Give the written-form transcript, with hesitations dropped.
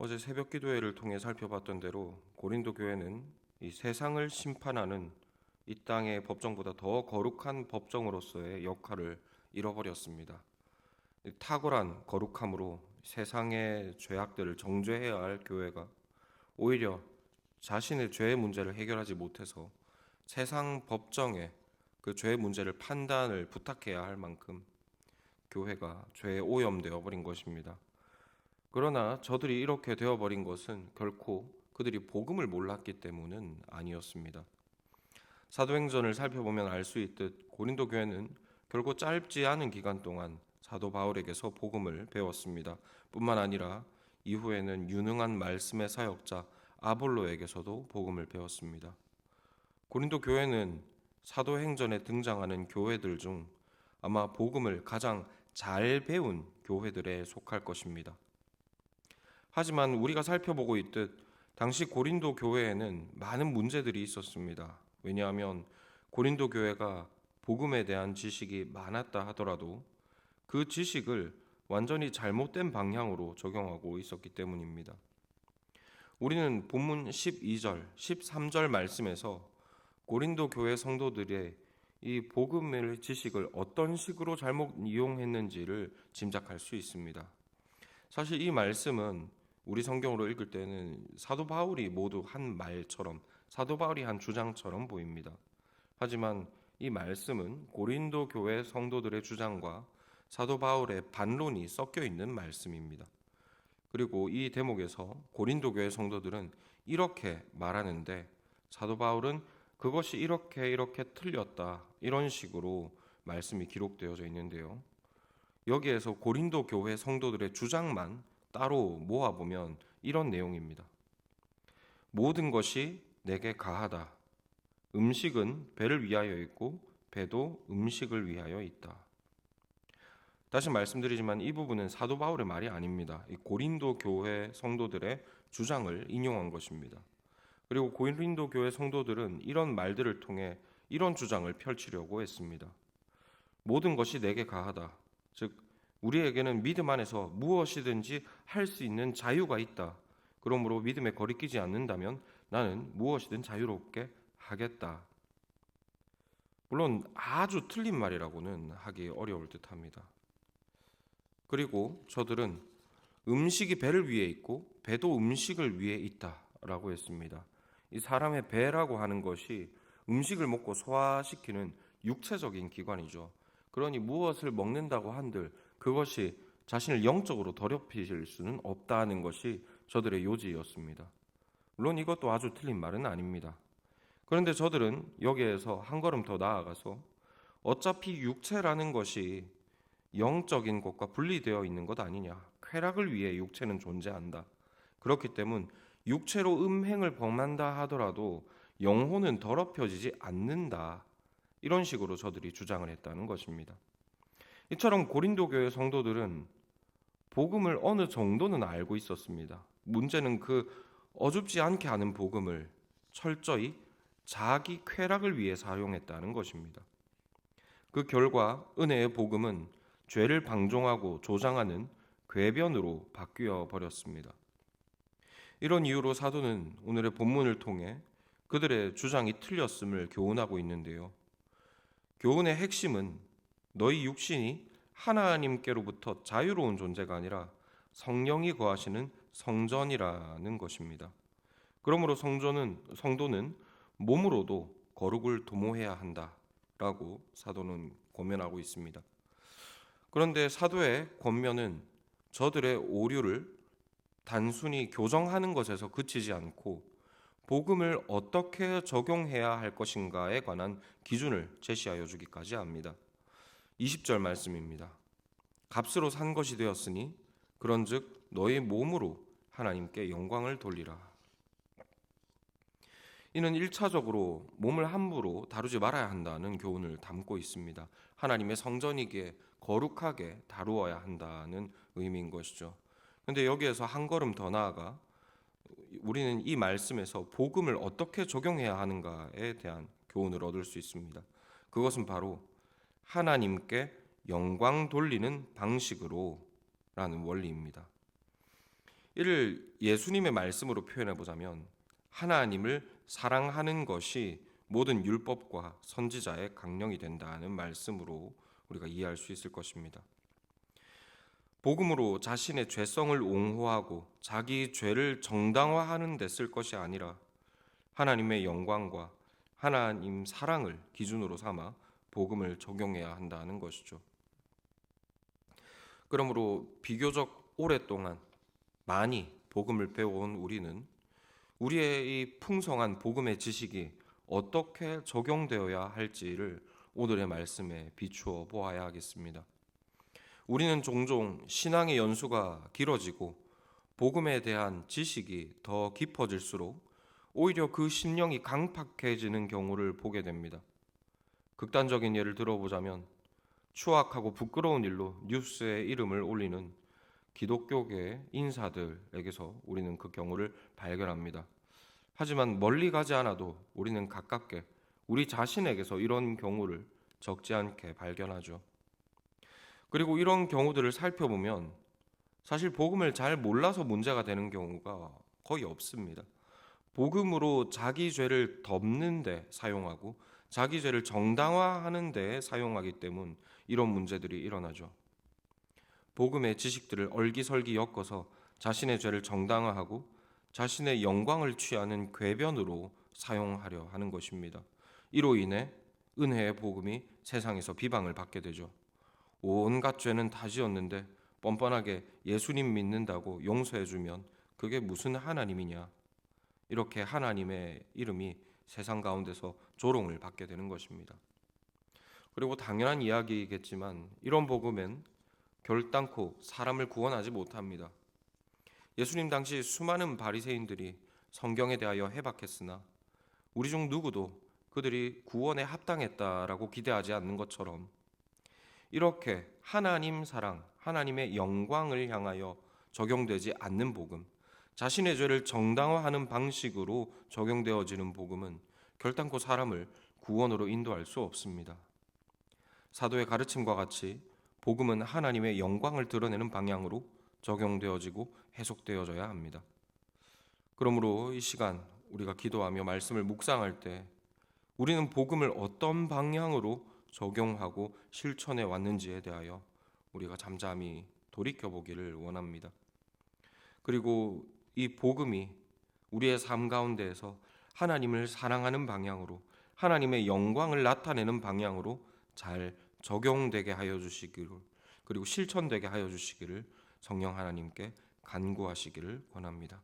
어제 새벽 기도회를 통해 살펴봤던 대로 고린도 교회는 이 세상을 심판하는 이 땅의 법정보다 더 거룩한 법정으로서의 역할을 잃어버렸습니다. 이 탁월한 거룩함으로 세상의 죄악들을 정죄해야 할 교회가 오히려 자신의 죄의 문제를 해결하지 못해서 세상 법정에 그 죄의 문제를 판단을 부탁해야 할 만큼 교회가 죄에 오염되어 버린 것입니다. 그러나 저들이 이렇게 되어버린 것은 결코 그들이 복음을 몰랐기 때문은 아니었습니다. 사도행전을 살펴보면 알 수 있듯 고린도 교회는 결코 짧지 않은 기간 동안 사도 바울에게서 복음을 배웠습니다. 뿐만 아니라 이후에는 유능한 말씀의 사역자 아볼로에게서도 복음을 배웠습니다. 고린도 교회는 사도행전에 등장하는 교회들 중 아마 복음을 가장 잘 배운 교회들에 속할 것입니다. 하지만 우리가 살펴보고 있듯 당시 고린도 교회에는 많은 문제들이 있었습니다. 왜냐하면 고린도 교회가 복음에 대한 지식이 많았다 하더라도 그 지식을 완전히 잘못된 방향으로 적용하고 있었기 때문입니다. 우리는 본문 12절, 13절 말씀에서 고린도 교회 성도들의 이 복음의 지식을 어떤 식으로 잘못 이용했는지를 짐작할 수 있습니다. 사실 이 말씀은 우리 성경으로 읽을 때는 사도 바울이 모두 한 말처럼, 사도 바울이 한 주장처럼 보입니다. 하지만 이 말씀은 고린도 교회 성도들의 주장과 사도 바울의 반론이 섞여 있는 말씀입니다. 그리고 이 대목에서 고린도 교회 성도들은 이렇게 말하는데 사도 바울은 그것이 이렇게 틀렸다, 이런 식으로 말씀이 기록되어져 있는데요. 여기에서 고린도 교회 성도들의 주장만 따로 모아보면 이런 내용입니다. 모든 것이 내게 가하다. 음식은 배를 위하여 있고 배도 음식을 위하여 있다. 다시 말씀드리지만 이 부분은 사도 바울의 말이 아닙니다. 이 고린도 교회 성도들의 주장을 인용한 것입니다. 그리고 고린도 교회 성도들은 이런 말들을 통해 이런 주장을 펼치려고 했습니다. 모든 것이 내게 가하다. 즉 우리에게는 믿음 안에서 무엇이든지 할 수 있는 자유가 있다. 그러므로 믿음에 거리끼지 않는다면 나는 무엇이든 자유롭게 하겠다. 물론 아주 틀린 말이라고는 하기 어려울 듯합니다. 그리고 저들은 음식이 배를 위해 있고 배도 음식을 위해 있다라고 했습니다. 이 사람의 배라고 하는 것이 음식을 먹고 소화시키는 육체적인 기관이죠. 그러니 무엇을 먹는다고 한들 그것이 자신을 영적으로 더럽히실 수는 없다는 것이 저들의 요지였습니다. 물론 이것도 아주 틀린 말은 아닙니다. 그런데 저들은 여기에서 한 걸음 더 나아가서 어차피 육체라는 것이 영적인 것과 분리되어 있는 것 아니냐. 쾌락을 위해 육체는 존재한다. 그렇기 때문에 육체로 음행을 범한다 하더라도 영혼은 더럽혀지지 않는다. 이런 식으로 저들이 주장을 했다는 것입니다. 이처럼 고린도 교회 성도들은 복음을 어느 정도는 알고 있었습니다. 문제는 그 어줍지 않게 하는 복음을 철저히 자기 쾌락을 위해 사용했다는 것입니다. 그 결과 은혜의 복음은 죄를 방종하고 조장하는 궤변으로 바뀌어 버렸습니다. 이런 이유로 사도는 오늘의 본문을 통해 그들의 주장이 틀렸음을 교훈하고 있는데요. 교훈의 핵심은 너희 육신이 하나님께로부터 자유로운 존재가 아니라 성령이 거하시는 성전이라는 것입니다. 그러므로 성도는 몸으로도 거룩을 도모해야 한다라고 사도는 권면하고 있습니다. 그런데 사도의 권면은 저들의 오류를 단순히 교정하는 것에서 그치지 않고 복음을 어떻게 적용해야 할 것인가에 관한 기준을 제시하여 주기까지 합니다. 20절 말씀입니다. 값으로 산 것이 되었으니 그런즉 너희 몸으로 하나님께 영광을 돌리라. 이는 1차적으로 몸을 함부로 다루지 말아야 한다는 교훈을 담고 있습니다. 하나님의 성전이기에 거룩하게 다루어야 한다는 의미인 것이죠. 그런데 여기에서 한 걸음 더 나아가 우리는 이 말씀에서 복음을 어떻게 적용해야 하는가에 대한 교훈을 얻을 수 있습니다. 그것은 바로 하나님께 영광 돌리는 방식으로 라는 원리입니다. 이를 예수님의 말씀으로 표현해 보자면 하나님을 사랑하는 것이 모든 율법과 선지자의 강령이 된다는 말씀으로 우리가 이해할 수 있을 것입니다. 복음으로 자신의 죄성을 옹호하고 자기 죄를 정당화하는 데 쓸 것이 아니라 하나님의 영광과 하나님 사랑을 기준으로 삼아 복음을 적용해야 한다는 것이죠. 그러므로 비교적 오랫동안 많이 복음을 배워온 우리는 우리의 이 풍성한 복음의 지식이 어떻게 적용되어야 할지를 오늘의 말씀에 비추어 보아야 하겠습니다. 우리는 종종 신앙의 연수가 길어지고 복음에 대한 지식이 더 깊어질수록 오히려 그 심령이 강팍해지는 경우를 보게 됩니다. 극단적인 예를 들어보자면 추악하고 부끄러운 일로 뉴스에 이름을 올리는 기독교계 인사들에게서 우리는 그 경우를 발견합니다. 하지만 멀리 가지 않아도 우리는 가깝게 우리 자신에게서 이런 경우를 적지 않게 발견하죠. 그리고 이런 경우들을 살펴보면 사실 복음을 잘 몰라서 문제가 되는 경우가 거의 없습니다. 복음으로 자기 죄를 덮는 데 사용하고 자기 죄를 정당화하는 데 사용하기 때문 이런 문제들이 일어나죠. 복음의 지식들을 얼기설기 엮어서 자신의 죄를 정당화하고 자신의 영광을 취하는 궤변으로 사용하려 하는 것입니다. 이로 인해 은혜의 복음이 세상에서 비방을 받게 되죠. 온갖 죄는 다 지었는데 뻔뻔하게 예수님 믿는다고 용서해주면 그게 무슨 하나님이냐. 이렇게 하나님의 이름이 세상 가운데서 조롱을 받게 되는 것입니다. 그리고 당연한 이야기겠지만 이런 복음은 결단코 사람을 구원하지 못합니다. 예수님 당시 수많은 바리새인들이 성경에 대하여 해박했으나 우리 중 누구도 그들이 구원에 합당했다라고 기대하지 않는 것처럼 이렇게 하나님 사랑, 하나님의 영광을 향하여 적용되지 않는 복음, 자신의 죄를 정당화하는 방식으로 적용되어지는 복음은 결단코 사람을 구원으로 인도할 수 없습니다. 사도의 가르침과 같이 복음은 하나님의 영광을 드러내는 방향으로 적용되어지고 해석되어져야 합니다. 그러므로 이 시간 우리가 기도하며 말씀을 묵상할 때 우리는 복음을 어떤 방향으로 적용하고 실천해 왔는지에 대하여 우리가 잠잠히 돌이켜보기를 원합니다. 그리고 이 복음이 우리의 삶 가운데에서 하나님을 사랑하는 방향으로 하나님의 영광을 나타내는 방향으로 잘 적용되게 하여 주시기를 그리고 실천되게 하여 주시기를 성령 하나님께 간구하시기를 원합니다.